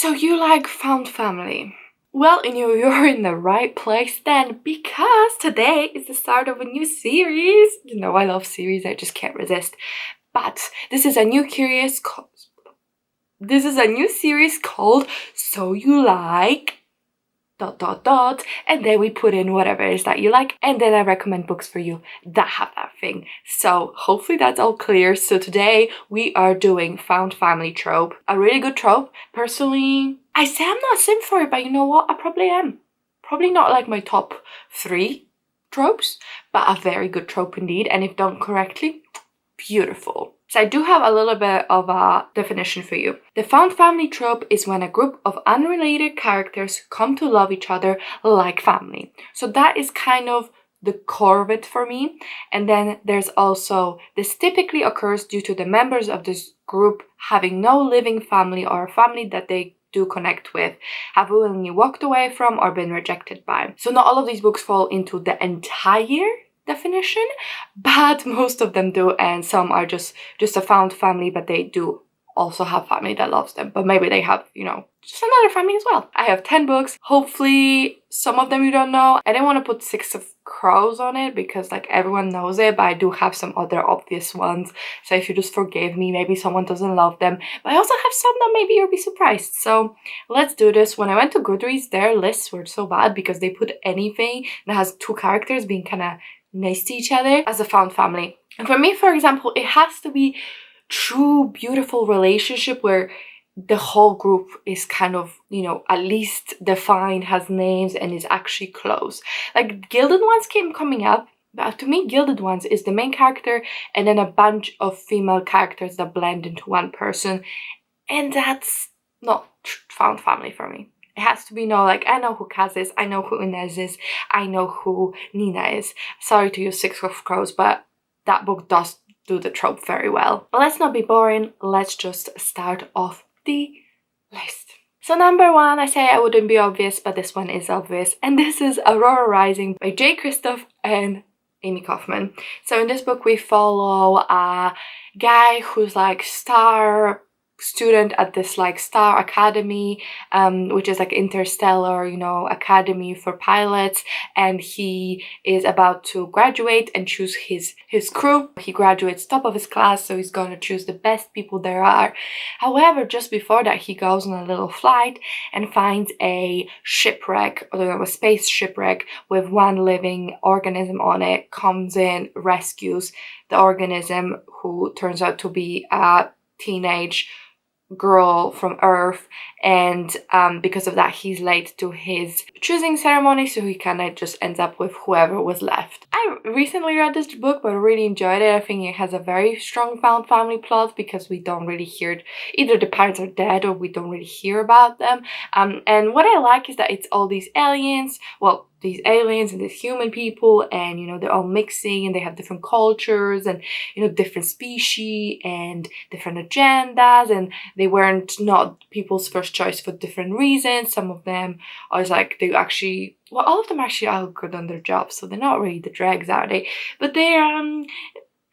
So you like found family? Well, you're in the right place then, because today is the start of a new series. You know I love series, I just can't resist. But this is a new series called So You Like ... and then we put in whatever it is that you like, and then I recommend books for you that have that thing. So hopefully that's all clear. So today we are doing found family trope, a really good trope. Personally, I say I'm not a sim for it, but you know what, I probably am. Probably not like my top 3 tropes, but a very good trope indeed, and if done correctly, beautiful. So I do have a little bit of a definition for you. The found family trope is when a group of unrelated characters come to love each other like family. So that is kind of the core of it for me. And then there's also, this typically occurs due to the members of this group having no living family or a family that they do connect with, have willingly walked away from or been rejected by. So not all of these books fall into the entire definition, but most of them do, and some are just a found family, but they do also have family that loves them, but maybe they have, just another family as well. I have 10 books. Hopefully some of them you don't know. I didn't want to put Six of Crows on it because like everyone knows it, but I do have some other obvious ones, so if you just forgive me, maybe someone doesn't love them, but I also have some that maybe you'll be surprised. So let's do this. When I went to Goodreads, their lists were so bad because they put anything that has 2 characters being kind of nice to each other as a found family. And for me, for example, it has to be true beautiful relationship where the whole group is kind of, at least defined, has names, and is actually close. Like Gilded Ones coming up, but to me Gilded Ones is the main character and then a bunch of female characters that blend into one person, and that's not found family for me. It has to be, like, I know who Kaz is, I know who Inez is, I know who Nina is. Sorry to use Six of Crows, but that book does do the trope very well. But let's not be boring, let's just start off the list. So number 1, I say I wouldn't be obvious, but this one is obvious, and this is Aurora Rising by J. Kristoff and Amy Kaufman. So in this book we follow a guy who's like star student at this like star academy, which is like interstellar, academy for pilots, and he is about to graduate and choose his crew. He graduates top of his class, so he's going to choose the best people there are. However, just before that, he goes on a little flight and finds a shipwreck, or a space shipwreck with one living organism on it, comes in, rescues the organism, who turns out to be a teenage girl from Earth, and because of that he's late to his choosing ceremony, so he kind of just ends up with whoever was left. I recently read this book but really enjoyed it. I think it has a very strong found family plot because we don't really hear it. Either the parents are dead or we don't really hear about them, and what I like is that it's all these aliens, these aliens and these human people, and they're all mixing and they have different cultures and different species and different agendas, and they weren't not people's first choice for different reasons. Some of them are like, they actually, all of them actually are good on their jobs, so they're not really the dregs, are they? But they're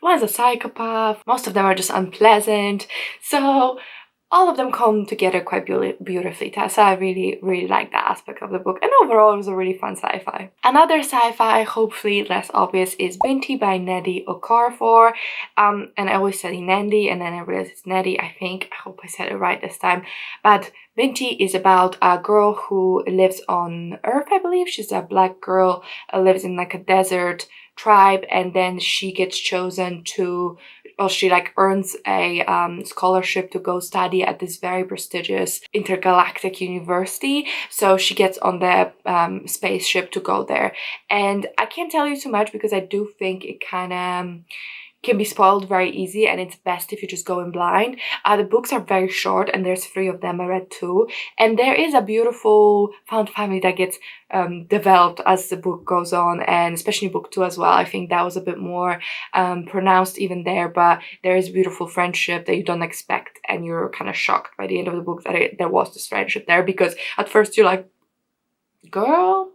one's a psychopath, most of them are just unpleasant, so all of them come together quite beautifully. So I really, really like that aspect of the book. And overall, it was a really fun sci-fi. Another sci-fi, hopefully less obvious, is Binti by Nnedi Okorafor. And I always say Nnedi, and then I realized it's Nnedi, I think. I hope I said it right this time. But Binti is about a girl who lives on Earth, I believe. She's a black girl, lives in like a desert tribe, and then she gets chosen to, she like earns a scholarship to go study at this very prestigious intergalactic university. So she gets on the spaceship to go there, and I can't tell you too much because I do think it kind of can be spoiled very easy, and it's best if you just go in blind. The books are very short, and there's 3 of them. I read 2, and there is a beautiful found family that gets developed as the book goes on, and especially book 2 as well. I think that was a bit more pronounced even there, but there is beautiful friendship that you don't expect, and you're kind of shocked by the end of the book that there was this friendship there, because at first you're like, girl,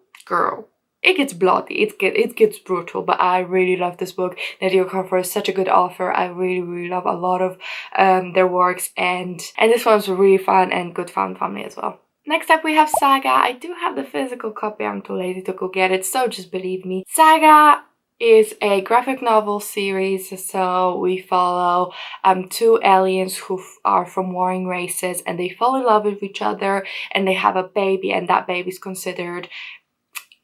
it gets bloody, it gets brutal, but I really love this book. Nadia Carver is such a good author. I really love a lot of their works, and this one's really fun and good found family as well. Next up we have Saga. I do have the physical copy, I'm too lazy to go get it, so just believe me. Saga is a graphic novel series, so we follow two aliens who are from warring races, and they fall in love with each other, and they have a baby, and that baby is considered,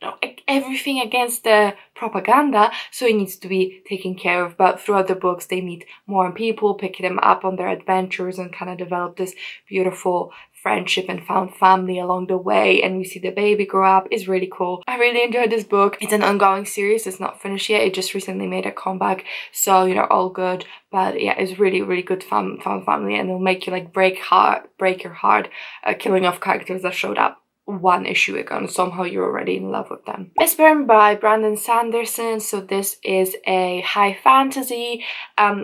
you know, everything against the propaganda, so it needs to be taken care of. But throughout the books they meet more people, pick them up on their adventures, and kind of develop this beautiful friendship and found family along the way, and we see the baby grow up. It's really cool. I really enjoyed this book. It's an ongoing series, it's not finished yet, it just recently made a comeback, so you know, all good. But yeah, it's really good found family, and it'll make you like break your heart killing off characters that showed up one issue ago, and somehow you're already in love with them. Mistborn by Brandon Sanderson. So this is a high fantasy.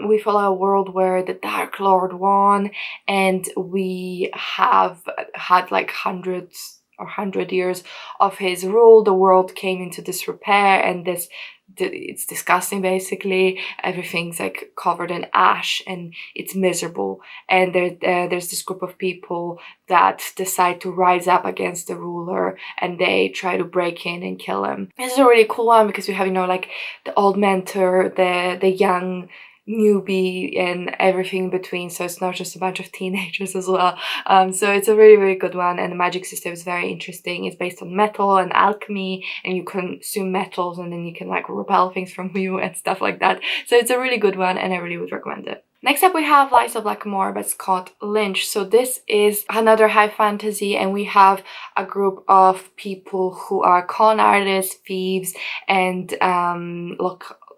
We follow a world where the Dark Lord won, and we have had like 100 years of his rule. The world came into disrepair, and it's disgusting. Basically everything's like covered in ash and it's miserable, and there's this group of people that decide to rise up against the ruler, and they try to break in and kill him. This is a really cool one because we have, you know, like the old mentor, the young newbie, and everything in between, so it's not just a bunch of teenagers as well. So it's a really good one, and the magic system is very interesting. It's based on metal and alchemy, and you consume metals and then you can like repel things from you and stuff like that. So it's a really good one, and I really would recommend it. Next up we have Lies of Lamora by Scott Lynch. So this is another high fantasy, and we have a group of people who are con artists, thieves, and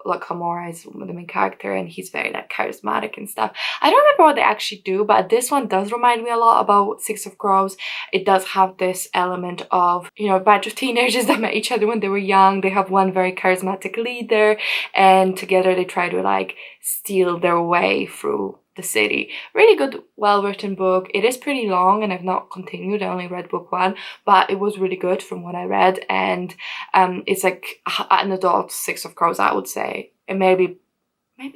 Lamora is the main character, and he's very like charismatic and stuff. I don't remember what they actually do, but this one does remind me a lot about Six of Crows. It does have this element of, you know, a bunch of teenagers that met each other when they were young. They have one very charismatic leader, and together they try to like steal their way through the city. Really good, well-written book. It is pretty long, and I've not continued. I only read book one, but it was really good from what I read, and it's like an adult Six of Crows, I would say. And maybe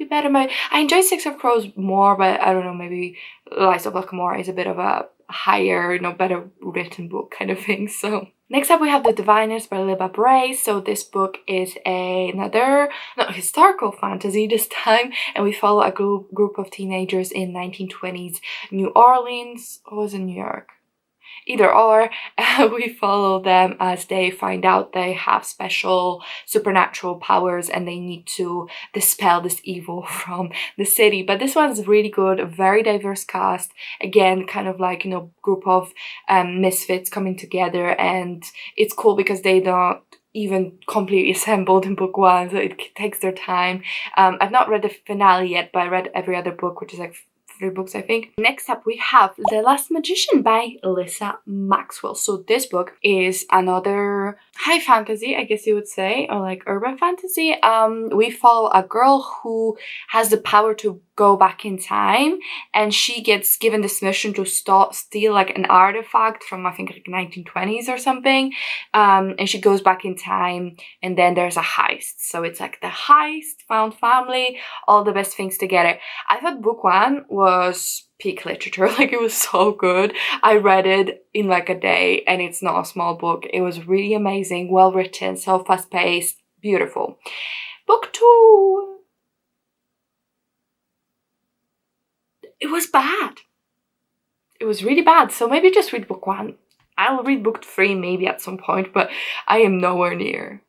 better. I enjoy Six of Crows more, but I don't know, maybe Lies of Lamora is a bit of a higher, you know, better written book kind of thing. So next up we have The Diviners by Libba Bray. So this book is another historical fantasy this time, and we follow a group of teenagers in 1920s New Orleans, or was it New York? Either or. We follow them as they find out they have special supernatural powers, and they need to dispel this evil from the city. But this one's really good, a very diverse cast. Again, kind of like, you know, group of misfits coming together, and it's cool because they don't even completely assembled in book one, so it takes their time. I've not read the finale yet, but I read every other book, which is like 3 books, I think. Next up we have The Last Magician by Lisa Maxwell. So this book is another high fantasy, I guess you would say, or like urban fantasy. We follow a girl who has the power to go back in time, and she gets given this mission to steal like an artifact from, I think, like 1920s or something, and she goes back in time, and then there's a heist. So it's like the heist, found family, all the best things together. I thought book one was peak literature, like it was so good. I read it in like a day, and it's not a small book. It was really amazing, well written, so fast paced, beautiful. Book two, it was bad. It was really bad. So maybe just read book one. I'll read book 3 maybe at some point, but I am nowhere near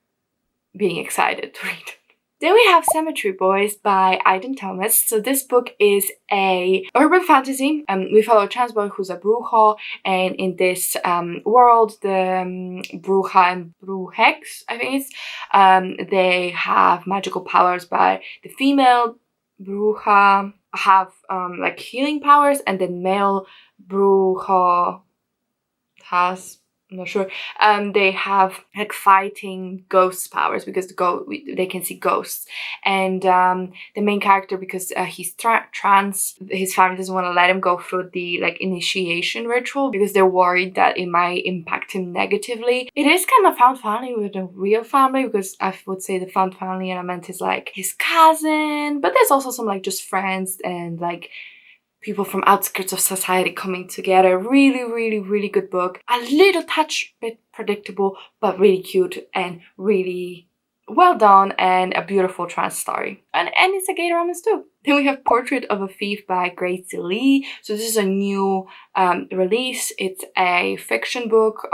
being excited to read it. Then we have Cemetery Boys by Aidan Thomas. So this book is a urban fantasy. We follow a trans boy who's a brujo, and in this world, the bruja and brujex, I think it's, they have magical powers, but the female bruja have like healing powers, and the male brujo has I'm not sure. They have like fighting ghost powers because they can see ghosts, and the main character, because he's trans, his family doesn't want to let him go through the like initiation ritual because they're worried that it might impact him negatively. It is kind of found family with a real family, because I would say the found family element is like his cousin, but there's also some like just friends and like people from outskirts of society coming together. Really, really, really good book. A little touch bit predictable, but really cute and really well done, and a beautiful trans story. And it's a gay romance too. Then we have Portrait of a Thief by Gracie Lee. So this is a new release. It's a fiction book,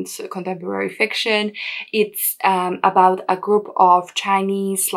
so contemporary fiction. It's about a group of Chinese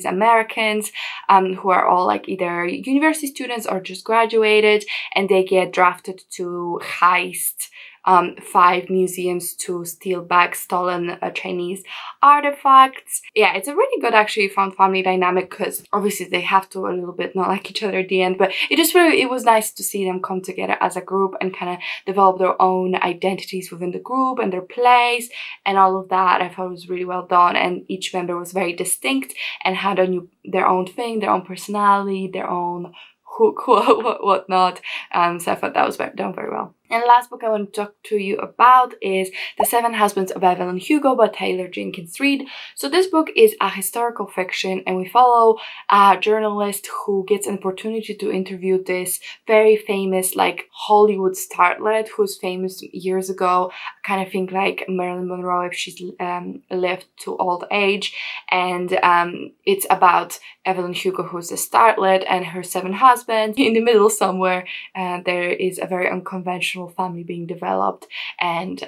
Americans who are all like either university students or just graduated, and they get drafted to heist 5 museums to steal back stolen Chinese artifacts. Yeah, it's a really good actually found family dynamic, because obviously they have to a little bit not like each other at the end, but it was nice to see them come together as a group and kind of develop their own identities within the group and their place and all of that. I thought it was really well done, and each member was very distinct and had their own thing, their own personality, their own hook, whatnot. So I thought that was done very well. And the last book I want to talk to you about is The 7 Husbands of Evelyn Hugo by Taylor Jenkins Reid. So this book is a historical fiction, and we follow a journalist who gets an opportunity to interview this very famous like Hollywood starlet who's famous years ago. I kind of think like Marilyn Monroe if she's lived to old age. And it's about Evelyn Hugo, who's a starlet, and her 7 husbands. In the middle somewhere, there is a very unconventional family being developed, and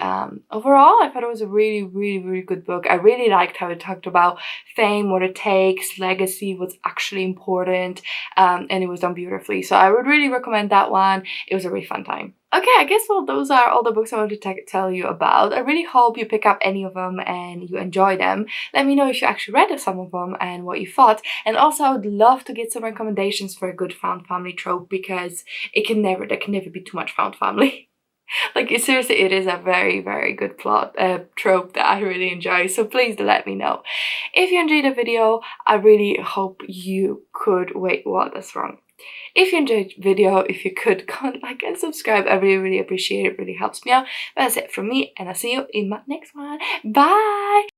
overall I thought it was a really, really, really good book. I really liked how it talked about fame, what it takes, legacy, what's actually important, and it was done beautifully. So I would really recommend that one. It was a really fun time. Okay, I guess well those are all the books I wanted to tell you about. I really hope you pick up any of them and you enjoy them. Let me know if you actually read some of them and what you thought. And also I would love to get some recommendations for a good found family trope, because there can never be too much found family. Like seriously, it is a very, very good plot trope that I really enjoy, so please do let me know. If you enjoyed the video, I really hope you could that's wrong. If you enjoyed the video, if you could comment, like, and subscribe, I really, really appreciate it. It really helps me out. But that's it from me, and I'll see you in my next one. Bye!